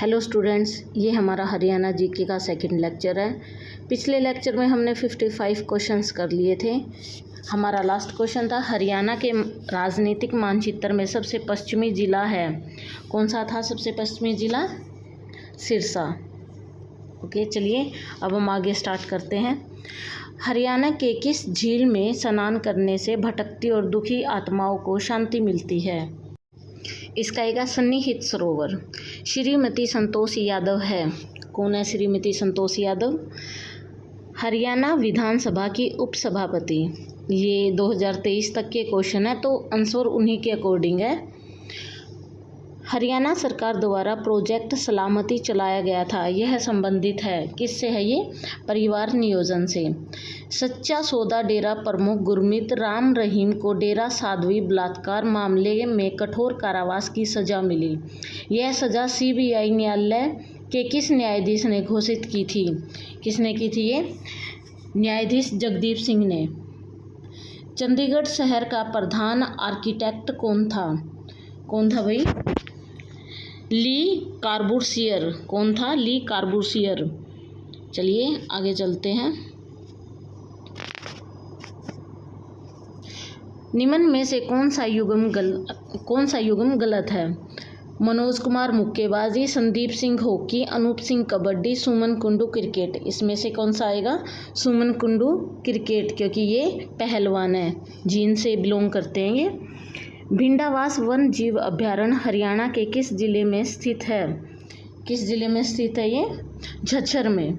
Hello students, ये हमारा Haryana GK का सेकंड लेक्चर है। पिछले लेक्चर में हमने 55 क्वेश्चंस कर लिए थे। हमारा लास्ट क्वेश्चन था हरियाणा के राजनीतिक मानचित्र में सबसे पश्चिमी ज़िला है। कौन सा था सबसे पश्चिमी ज़िला? सिरसा। ओके, चलिए अब हम आगे स्टार्ट करते हैं। हरियाणा के किस झील में स्नान करने से भटकती और दुखी आत्माओं को शांति मिलती है? इसका आएगा सन्निहित सरोवर। श्रीमती संतोष यादव है। कौन है श्रीमती संतोष यादव? हरियाणा विधानसभा की उपसभापति। ये 2023 तक के क्वेश्चन है, तो आंसर उन्हीं के अकॉर्डिंग है। हरियाणा सरकार द्वारा प्रोजेक्ट सलामती चलाया गया था, यह संबंधित है किससे है? ये परिवार नियोजन से। सच्चा सौदा डेरा प्रमुख गुरमीत राम रहीम को डेरा साध्वी बलात्कार मामले में कठोर कारावास की सजा मिली। यह सजा सीबीआई न्यायालय के किस न्यायाधीश ने घोषित की थी? किसने की थी ये? न्यायाधीश जगदीप सिंह ने। चंडीगढ़ शहर का प्रधान आर्किटेक्ट कौन था? कौन था भाई? ली कार्बूसियर। कौन था? ली कार्बूसियर। चलिए आगे चलते हैं। निम्न में से कौन सा युग्म गलत है? मनोज कुमार मुक्केबाजी, संदीप सिंह हॉकी, अनूप सिंह कबड्डी, सुमन कुंडू क्रिकेट। इसमें से कौन सा आएगा? सुमन कुंडू क्रिकेट, क्योंकि ये पहलवान है, जीन से बिलोंग करते हैं ये। भिंडावास वन जीव अभ्यारण्य हरियाणा के किस जिले में स्थित है? किस जिले में स्थित है ये? झज्जर में।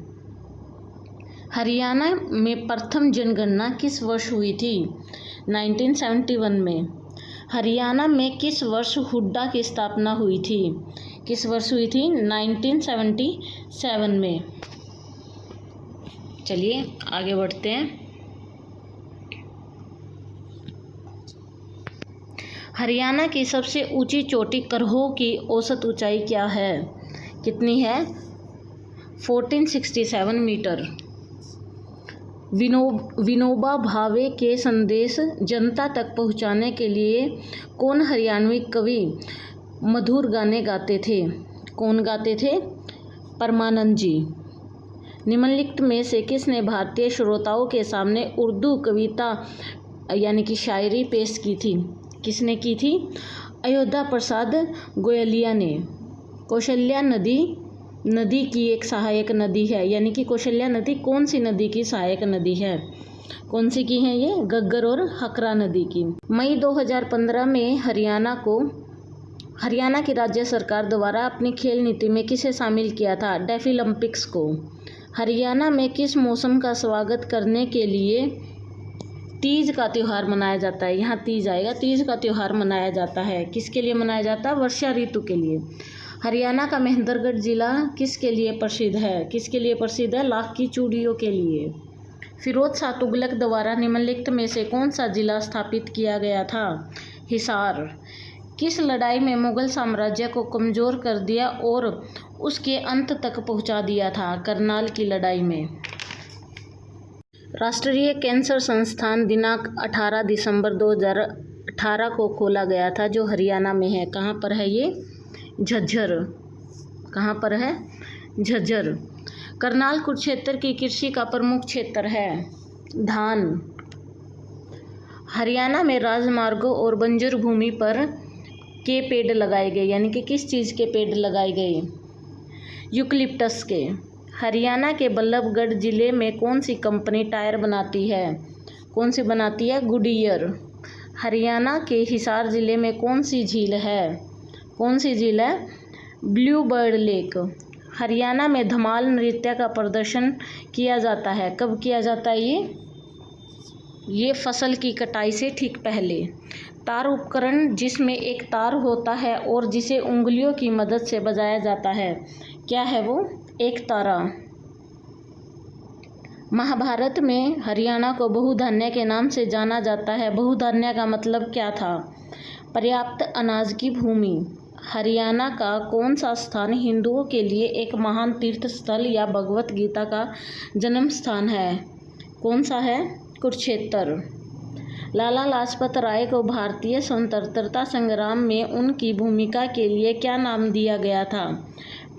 हरियाणा में प्रथम जनगणना किस वर्ष हुई थी? 1971 में। हरियाणा में किस वर्ष हुड्डा की स्थापना हुई थी? किस वर्ष हुई थी? 1977 में। चलिए आगे बढ़ते हैं। हरियाणा की सबसे ऊंची चोटी करहो की औसत ऊंचाई क्या है? कितनी है? 1467 मीटर। विनोबा भावे के संदेश जनता तक पहुंचाने के लिए कौन हरियाणवी कवि मधुर गाने गाते थे? कौन गाते थे? परमानंद जी। निम्नलिखित में से किसने भारतीय श्रोताओं के सामने उर्दू कविता यानी कि शायरी पेश की थी? किसने की थी? अयोध्या प्रसाद गोयलिया ने। कौशल्या नदी की एक सहायक नदी है, यानी कि कौशल्या नदी कौन सी नदी की सहायक नदी है? कौन सी की है ये? गग्गर और हकरा नदी की। मई 2015 में हरियाणा की राज्य सरकार द्वारा अपनी खेल नीति में किसे शामिल किया था? डेफिलम्पिक्स को। हरियाणा में किस मौसम का स्वागत करने के लिए तीज का त्यौहार मनाया जाता है? यहाँ तीज आएगा। तीज का त्यौहार मनाया जाता है, किसके लिए मनाया जाता है? वर्षा ऋतु के लिए। हरियाणा का महेंद्रगढ़ जिला किसके लिए प्रसिद्ध है? किसके लिए प्रसिद्ध है? लाख की चूड़ियों के लिए। फिरोज शाह तुगलक द्वारा निम्नलिखित में से कौन सा जिला स्थापित किया गया था? हिसार। किस लड़ाई में मुगल साम्राज्य को कमजोर कर दिया और उसके अंत तक पहुंचा दिया था? करनाल की लड़ाई में। राष्ट्रीय कैंसर संस्थान दिनांक 18 दिसंबर 2018 को खोला गया था, जो हरियाणा में है। कहाँ पर है ये? झज्जर। कहाँ पर है? झज्जर। करनाल कुरुक्षेत्र की कृषि का प्रमुख क्षेत्र है। धान। हरियाणा में राजमार्गों और बंजर भूमि पर के पेड़ लगाए गए, यानी कि किस चीज़ के पेड़ लगाए गए? यूकलिप्टस के। हरियाणा के बल्लभगढ़ जिले में कौन सी कंपनी टायर बनाती है? कौन सी बनाती है? गुडियर। हरियाणा के हिसार जिले में कौन सी झील है? कौन सी झील है? Blue bird lake. हरियाणा में धमाल नृत्य का प्रदर्शन किया जाता है, कब किया जाता है ये फसल की कटाई से ठीक पहले। तार उपकरण जिसमें एक तार होता है और जिसे उंगलियों की मदद से बजाया जाता है, क्या है वो? एक तारा। महाभारत में हरियाणा को बहुधान्य के नाम से जाना जाता है। बहुधान्य का मतलब क्या था? पर्याप्त अनाज की भूमि। हरियाणा का कौन सा स्थान हिंदुओं के लिए एक महान तीर्थ स्थल या भगवत गीता का जन्म स्थान है? कौन सा है? कुरुक्षेत्र। लाला लाजपत राय को भारतीय स्वतंत्रता संग्राम में उनकी भूमिका के लिए क्या नाम दिया गया था?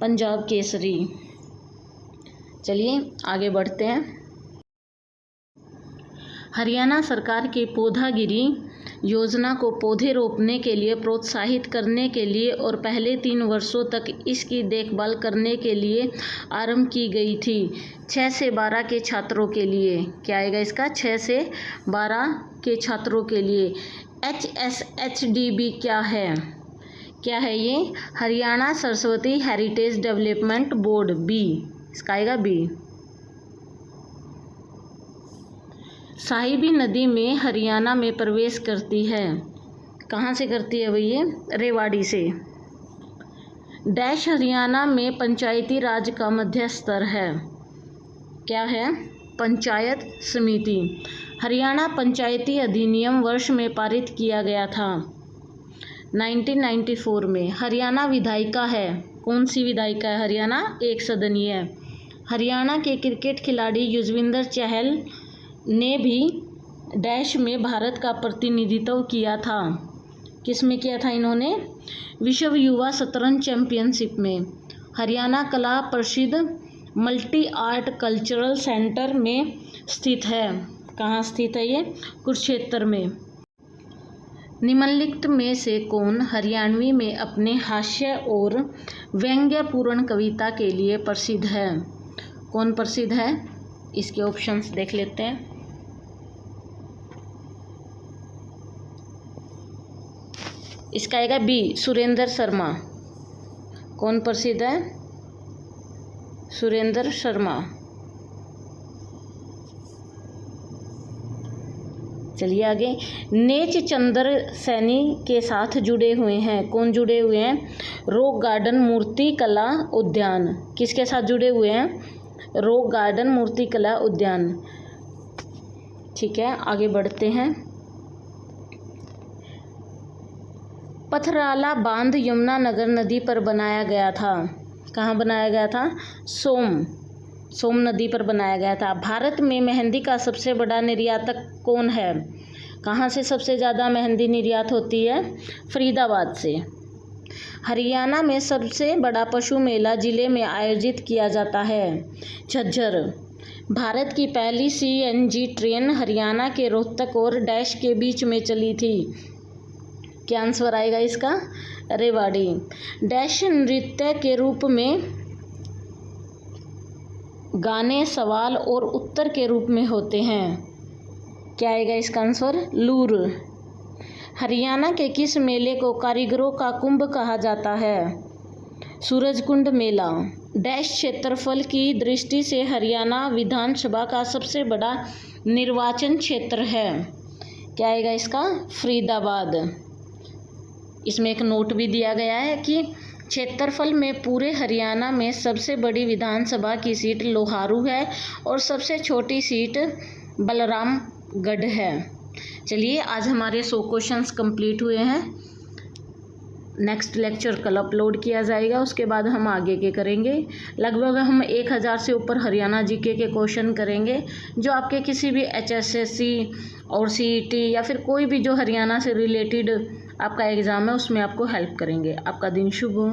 पंजाब केसरी। चलिए आगे बढ़ते हैं। हरियाणा सरकार की पौधागिरी योजना को पौधे रोपने के लिए प्रोत्साहित करने के लिए और पहले 3 वर्षों तक इसकी देखभाल करने के लिए आरंभ की गई थी। 6 से 12 के छात्रों के लिए क्या आएगा इसका? 6 से 12 के छात्रों के लिए। HSHDB क्या है? क्या है ये? Haryana Saraswati heritage development board. B इसका आएगा बी। साहिबी नदी में हरियाणा में प्रवेश करती है। कहाँ से करती है भैया? रेवाड़ी से। डैश हरियाणा में पंचायती राज का मध्य स्तर है। क्या है? पंचायत समिति। हरियाणा पंचायती अधिनियम वर्ष में पारित किया गया था 1994 में। हरियाणा विधायिका है। कौन सी विधायिका है? हरियाणा एक सदनीय। हरियाणा के क्रिकेट खिलाड़ी युजवेंद्र चहल ने भी डैश में भारत का प्रतिनिधित्व किया था। किस में किया था इन्होंने? विश्व युवा शतरंज चैंपियनशिप में। हरियाणा कला प्रसिद्ध मल्टी आर्ट कल्चरल सेंटर में स्थित है। कहाँ स्थित है ये? कुरुक्षेत्र में। निम्नलिखित में से कौन हरियाणवी में अपने हास्य और व्यंग्यपूर्ण कविता के लिए प्रसिद्ध है? कौन प्रसिद्ध है? इसके ऑप्शंस देख लेते हैं। इसका आएगा बी, सुरेंद्र शर्मा। कौन प्रसिद्ध है? सुरेंद्र शर्मा। चलिए आगे। नेच चंद्र सैनी के साथ जुड़े हुए हैं। कौन जुड़े हुए हैं? रॉक गार्डन मूर्ति कला उद्यान। किसके साथ जुड़े हुए हैं? रॉक गार्डन मूर्ति कला उद्यान। ठीक है आगे बढ़ते हैं। पथराला बांध यमुनानगर नदी पर बनाया गया था। कहाँ बनाया गया था? सोम नदी पर बनाया गया था। भारत में मेहंदी का सबसे बड़ा निर्यातक कौन है? कहाँ से सबसे ज़्यादा मेहंदी निर्यात होती है? फरीदाबाद से। हरियाणा में सबसे बड़ा पशु मेला जिले में आयोजित किया जाता है। झज्जर। भारत की पहली CNG ट्रेन हरियाणा के रोहतक और डैश के बीच में चली थी। क्या आंसर आएगा इसका? रेवाड़ी। डैश नृत्य के रूप में गाने सवाल और उत्तर के रूप में होते हैं। क्या आएगा इसका आंसर? लूर। हरियाणा के किस मेले को कारीगरों का कुंभ कहा जाता है? सूरजकुंड मेला। डैश क्षेत्रफल की दृष्टि से हरियाणा विधानसभा का सबसे बड़ा निर्वाचन क्षेत्र है। क्या आएगा इसका? फरीदाबाद। इसमें एक नोट भी दिया गया है कि क्षेत्रफल में पूरे हरियाणा में सबसे बड़ी विधानसभा की सीट लोहारू है और सबसे छोटी सीट बलरामगढ़ है। चलिए आज हमारे 100 क्वेश्चंस कंप्लीट हुए हैं। नेक्स्ट लेक्चर कल अपलोड किया जाएगा, उसके बाद हम आगे के करेंगे। लगभग हम 1000 से ऊपर हरियाणा GK के क्वेश्चन करेंगे जो आपके किसी भी HSSC और CET या फिर कोई भी जो हरियाणा से रिलेटेड आपका एग्ज़ाम है उसमें आपको हेल्प करेंगे। आपका दिन शुभ हो।